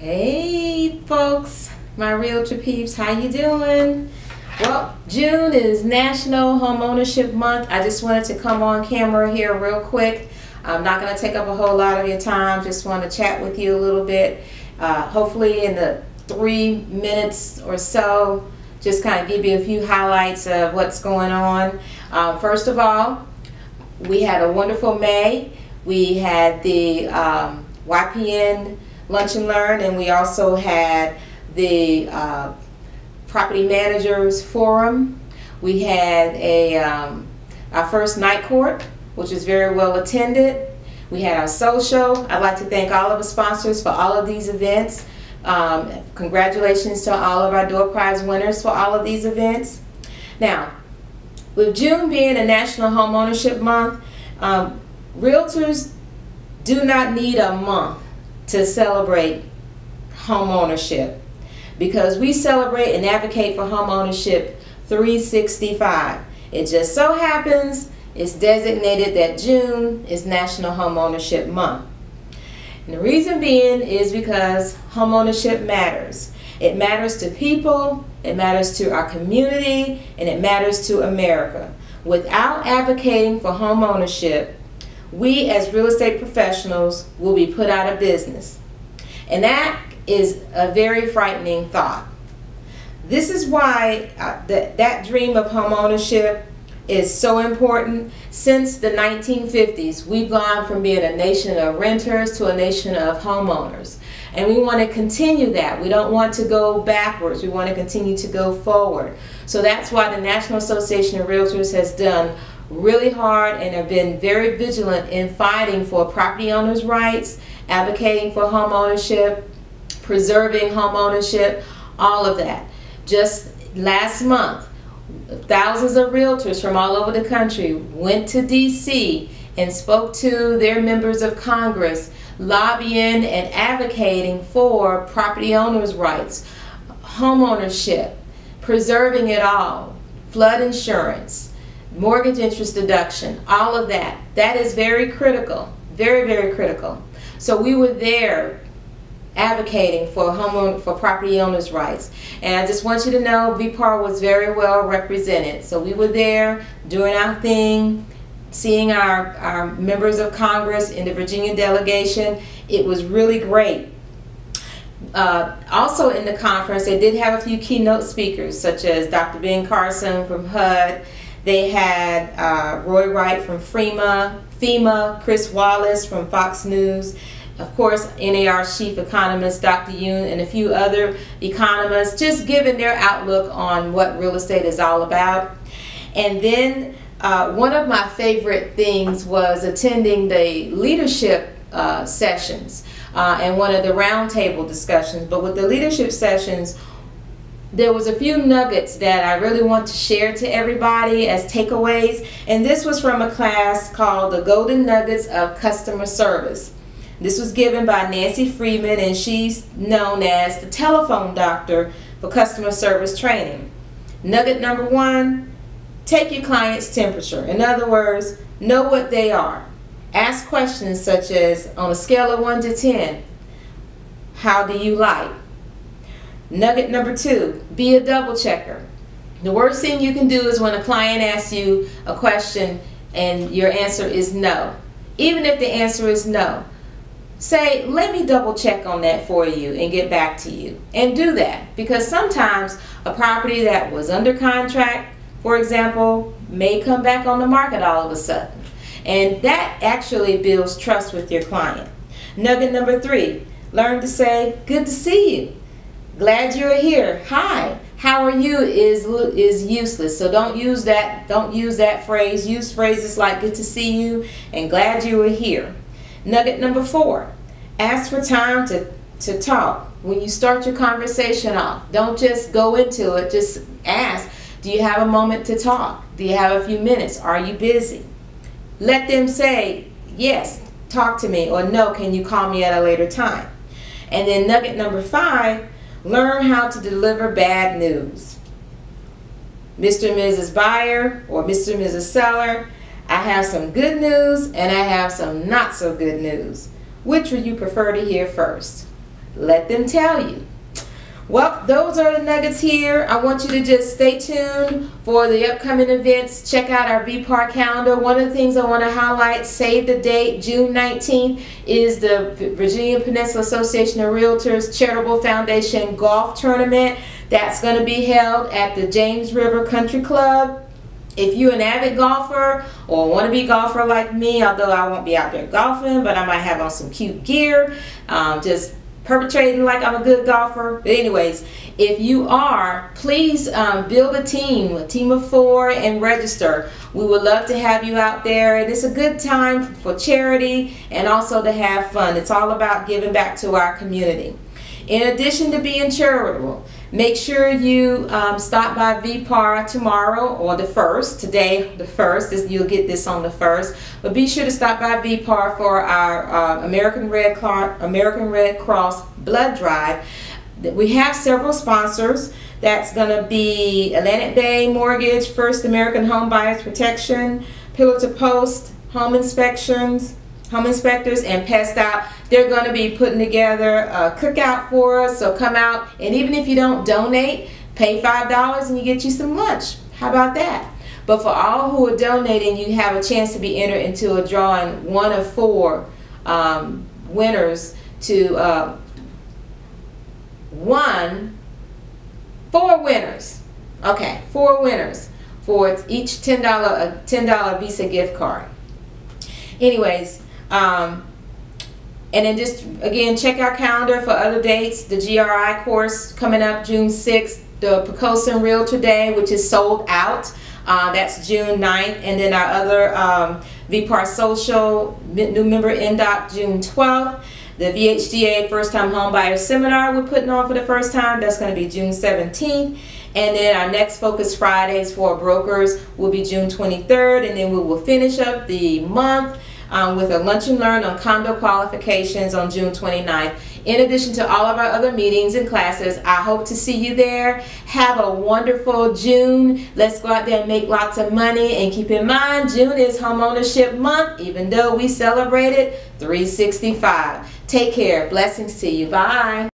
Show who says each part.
Speaker 1: Hey folks, my Realtor peeps, how you doing? Well, June is National Homeownership Month. I just wanted to come on camera here real quick. I'm not going to take up a whole lot of your time. Just want to chat with you a little bit. Hopefully in the 3 minutes or so, just kind of give you a few highlights of what's going on. First of all, we had a wonderful May. We had the YPN Lunch and Learn, and we also had the Property Managers Forum. We had our first night court, which was very well attended. We had our social. I'd like to thank all of the sponsors for all of these events. Congratulations to all of our door prize winners for all of these events. Now, with June being a National Homeownership Month, realtors do not need a month to celebrate homeownership, because we celebrate and advocate for homeownership 365. It just so happens it's designated that June is National Homeownership Month. And the reason being is because homeownership matters. It matters to people, it matters to our community, and it matters to America. Without advocating for homeownership, we as real estate professionals will be put out of business. And that is a very frightening thought. This is why that dream of homeownership is so important. Since the 1950s, we've gone from being a nation of renters to a nation of homeowners. And we want to continue that. We don't want to go backwards. We want to continue to go forward. So that's why the National Association of Realtors has done really hard and have been very vigilant in fighting for property owners' rights, advocating for homeownership, preserving homeownership, all of that. Just last month, thousands of realtors from all over the country went to DC and spoke to their members of Congress, lobbying and advocating for property owners' rights, homeownership, preserving it all, flood insurance, mortgage interest deduction, all of that. That is very critical, very, very critical. So we were there advocating for property owners' rights. And I just want you to know VPAR was very well represented. So we were there doing our thing, seeing our members of Congress in the Virginia delegation. It was really great. Also in the conference, they did have a few keynote speakers, such as Dr. Ben Carson from HUD. They had Roy Wright from FEMA, Chris Wallace from Fox News, of course NAR's chief economist Dr. Yoon, and a few other economists, just giving their outlook on what real estate is all about. And then one of my favorite things was attending the leadership sessions and one of the roundtable discussions. But with the leadership sessions, there was a few nuggets that I really want to share to everybody as takeaways. And this was from a class called The Golden Nuggets of Customer Service. This was given by Nancy Freeman, and she's known as the telephone doctor for customer service training. Nugget number 1, take your client's temperature. In other words, know what they are. Ask questions such as, on a scale of 1 to 10, how do you like? Nugget number 2, be a double checker. The worst thing you can do is when a client asks you a question and your answer is no. Even if the answer is no, say, let me double check on that for you and get back to you. And do that, because sometimes a property that was under contract, for example, may come back on the market all of a sudden. And that actually builds trust with your client. Nugget number 3, learn to say, good to see you. Glad you're here. Hi. How are you is useless. So don't use that phrase. Use phrases like good to see you and glad you were here. Nugget number 4, ask for time to talk. When you start your conversation off, don't just go into it, just ask, do you have a moment to talk? Do you have a few minutes? Are you busy? Let them say, yes, talk to me, or no, can you call me at a later time? And then nugget number 5, learn how to deliver bad news. Mr. and Mrs. Buyer or Mr. and Mrs. Seller, I have some good news and I have some not so good news. Which would you prefer to hear first? let them tell you. Well, those are the nuggets here. I want you to just stay tuned for the upcoming events. Check out our VPAR calendar. One of the things I want to highlight, save the date, June 19th, is the Virginia Peninsula Association of Realtors Charitable Foundation Golf Tournament. That's going to be held at the James River Country Club. If you're an avid golfer or want to be a golfer like me, although I won't be out there golfing, but I might have on some cute gear, just perpetrating like I'm a good golfer. But anyways, if you are, please build a team of 4, and register. We would love to have you out there, and it's a good time for charity and also to have fun. It's all about giving back to our community. In addition to being charitable, make sure you stop by VPAR tomorrow, or the 1st. Today, the 1st, you'll get this on the 1st. But be sure to stop by VPAR for our American Red Cross blood drive. We have several sponsors. That's going to be Atlantic Bay Mortgage, First American Home Buyers Protection, Pillar to Post, Home Inspectors, and Pest Out. They're going to be putting together a cookout for us, so come out, and even if you don't donate, pay $5 and you get you some lunch. How about that? But for all who are donating, you have a chance to be entered into a drawing, one of 4 winners to 4 winners. Okay, 4 winners for each $10 Visa gift card. Anyways, and then just again check our calendar for other dates. The GRI course coming up June 6th, the Pocosin Realtor Day, which is sold out. That's June 9th, and then our other VPAR Social new member NDOC June 12th. The VHDA First Time Home Buyer Seminar we're putting on for the first time. That's going to be June 17th. And then our next Focus Fridays for brokers will be June 23rd, and then we will finish up the month with a lunch and learn on condo qualifications on June 29th. In addition to all of our other meetings and classes, I hope to see you there. Have a wonderful June. Let's go out there and make lots of money. And keep in mind, June is Homeownership Month, even though we celebrate it 365. Take care. Blessings to you. Bye.